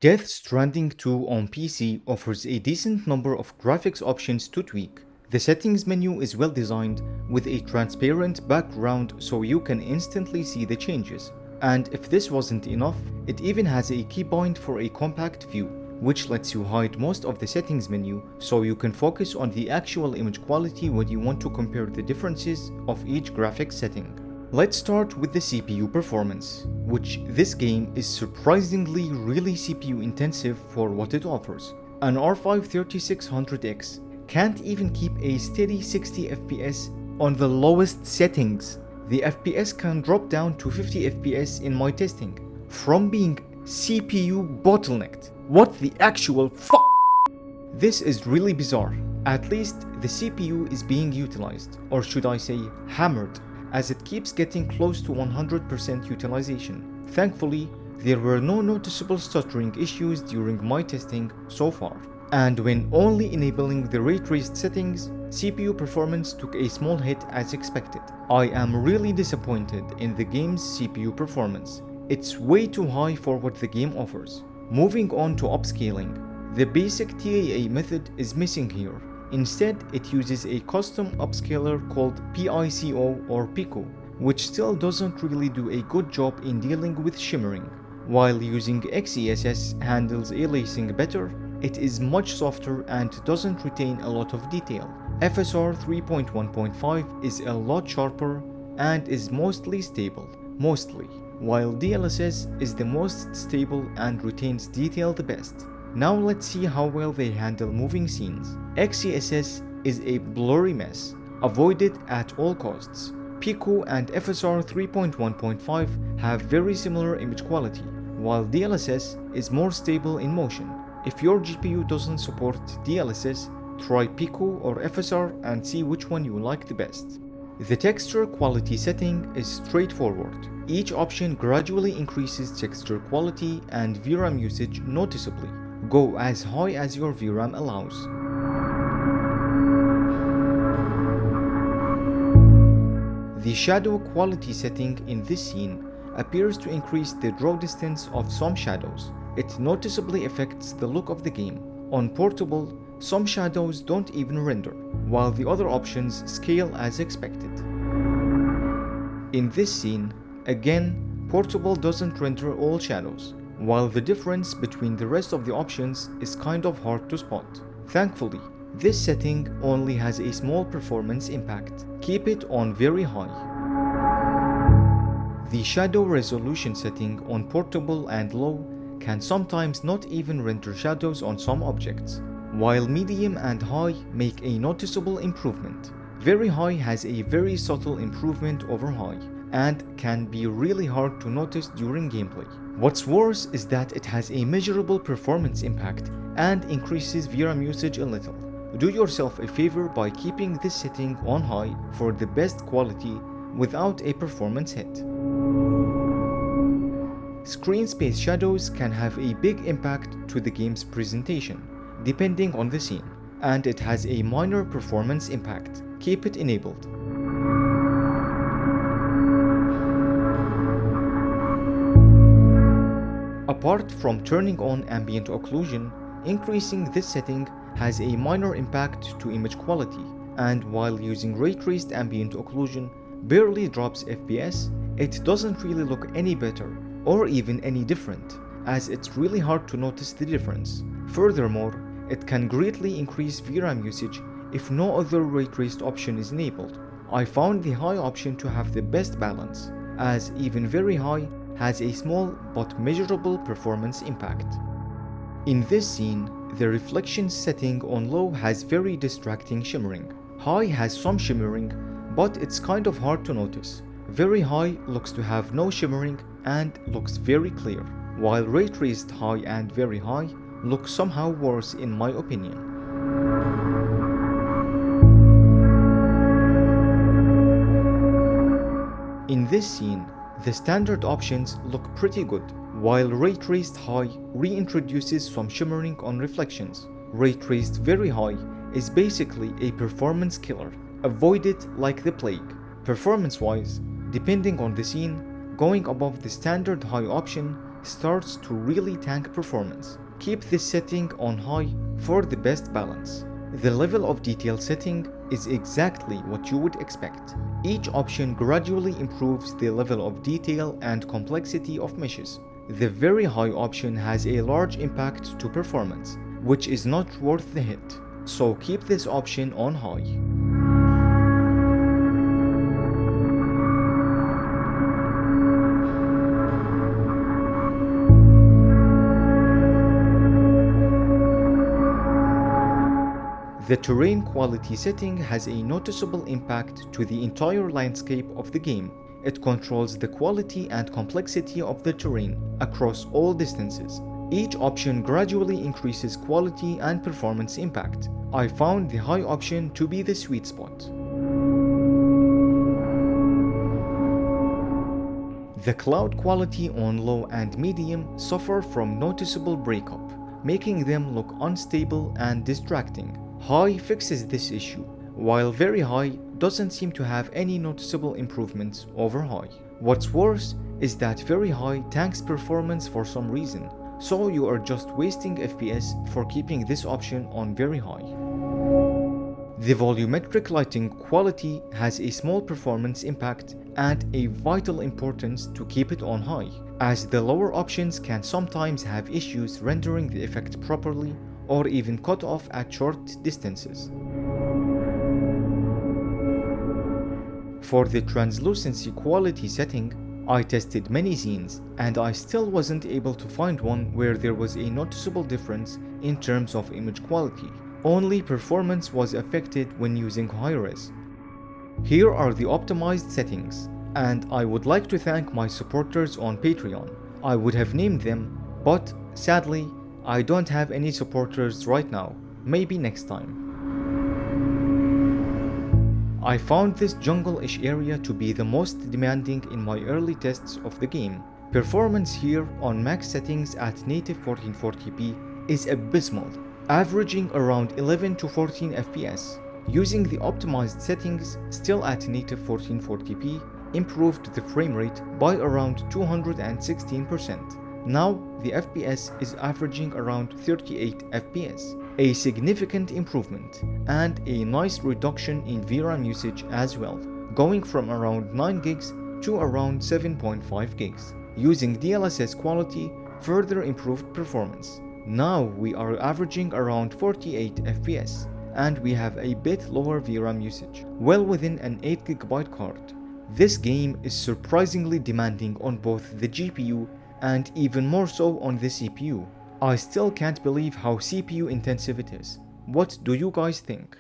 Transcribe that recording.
Death Stranding 2 on PC offers a decent number of graphics options to tweak. The settings menu is well designed with a transparent background so you can instantly see the changes. And if this wasn't enough, it even has a keybind for a compact view, which lets you hide most of the settings menu so you can focus on the actual image quality when you want to compare the differences of each graphics setting. Let's start with the CPU performance, which this game is surprisingly really CPU intensive for what it offers. An R5 3600X can't even keep a steady 60 FPS on the lowest settings. The FPS can drop down to 50 FPS in my testing, from being CPU bottlenecked. What the actual fuck? This is really bizarre. At least the CPU is being utilized, or should I say hammered, as it keeps getting close to 100% utilization. Thankfully, there were no noticeable stuttering issues during my testing so far. And when only enabling the ray traced settings, CPU performance took a small hit as expected. I am really disappointed in the game's CPU performance. It's way too high for what the game offers. Moving on to upscaling, the basic TAA method is missing here. Instead, it uses a custom upscaler called PICO or Pico, which still doesn't really do a good job in dealing with shimmering. While using XESS handles aliasing better, it is much softer and doesn't retain a lot of detail. FSR 3.1.5 is a lot sharper and is mostly stable, while DLSS is the most stable and retains detail the best. Now let's see how well they handle moving scenes. XESS is a blurry mess. Avoid it at all costs. Pico and FSR 3.1.5 have very similar image quality, while DLSS is more stable in motion. If your GPU doesn't support DLSS, try Pico or FSR and see which one you like the best. The texture quality setting is straightforward. Each option gradually increases texture quality and VRAM usage noticeably. Go as high as your VRAM allows. The shadow quality setting in this scene appears to increase the draw distance of some shadows. It noticeably affects the look of the game. On portable, some shadows don't even render, while the other options scale as expected. In this scene, again, portable doesn't render all shadows, while the difference between the rest of the options is kind of hard to spot. Thankfully, this setting only has a small performance impact. Keep it on very high. The shadow resolution setting on portable and low can sometimes not even render shadows on some objects, while medium and high make a noticeable improvement. Very high has a very subtle improvement over high, and can be really hard to notice during gameplay. What's worse is that it has a measurable performance impact and increases VRAM usage a little. Do yourself a favor by keeping this setting on high for the best quality without a performance hit. Screen space shadows can have a big impact to the game's presentation, depending on the scene, and it has a minor performance impact. Keep it enabled. Apart from turning on ambient occlusion, increasing this setting has a minor impact to image quality, and while using ray-traced ambient occlusion barely drops FPS, it doesn't really look any better or even any different, as it's really hard to notice the difference. Furthermore, it can greatly increase VRAM usage if no other ray-traced option is enabled. I found the high option to have the best balance, as even very high has a small but measurable performance impact. In this scene, the reflection setting on low has very distracting shimmering. High has some shimmering, but it's kind of hard to notice. Very high looks to have no shimmering and looks very clear, while ray traced high and very high look somehow worse in my opinion. In this scene, the standard options look pretty good, while ray traced high reintroduces some shimmering on reflections. Ray traced very high is basically a performance killer. Avoid it like the plague. Performance wise, depending on the scene, going above the standard high option starts to really tank performance. Keep this setting on high for the best balance. The level of detail setting is exactly what you would expect. Each option gradually improves the level of detail and complexity of meshes. The very high option has a large impact to performance, which is not worth the hit. So keep this option on high. The terrain quality setting has a noticeable impact to the entire landscape of the game. It controls the quality and complexity of the terrain across all distances. Each option gradually increases quality and performance impact. I found the high option to be the sweet spot. The cloud quality on low and medium suffer from noticeable breakup, making them look unstable and distracting. High fixes this issue, while very high doesn't seem to have any noticeable improvements over high. What's worse is that very high tanks performance for some reason, so you are just wasting FPS for keeping this option on very high. The volumetric lighting quality has a small performance impact and a vital importance to keep it on high, as the lower options can sometimes have issues rendering the effect properly or even cut off at short distances. For the translucency quality setting, I tested many scenes and I still wasn't able to find one where there was a noticeable difference in terms of image quality. Only performance was affected when using high-res. Here are the optimized settings, and I would like to thank my supporters on Patreon. I would have named them, but sadly, I don't have any supporters right now, maybe next time. I found this jungle-ish area to be the most demanding in my early tests of the game. Performance here on max settings at native 1440p is abysmal, averaging around 11 to 14 FPS. Using the optimized settings still at native 1440p improved the frame rate by around 216%. Now the FPS is averaging around 38 FPS, a significant improvement and a nice reduction in VRAM usage as well, going from around 9 gigs to around 7.5 gigs. Using DLSS quality further improved performance. Now we are averaging around 48 FPS and we have a bit lower VRAM usage, well within an 8GB card. This game is surprisingly demanding on both the GPU and even more so on the CPU. I still can't believe how CPU intensive it is. What do you guys think?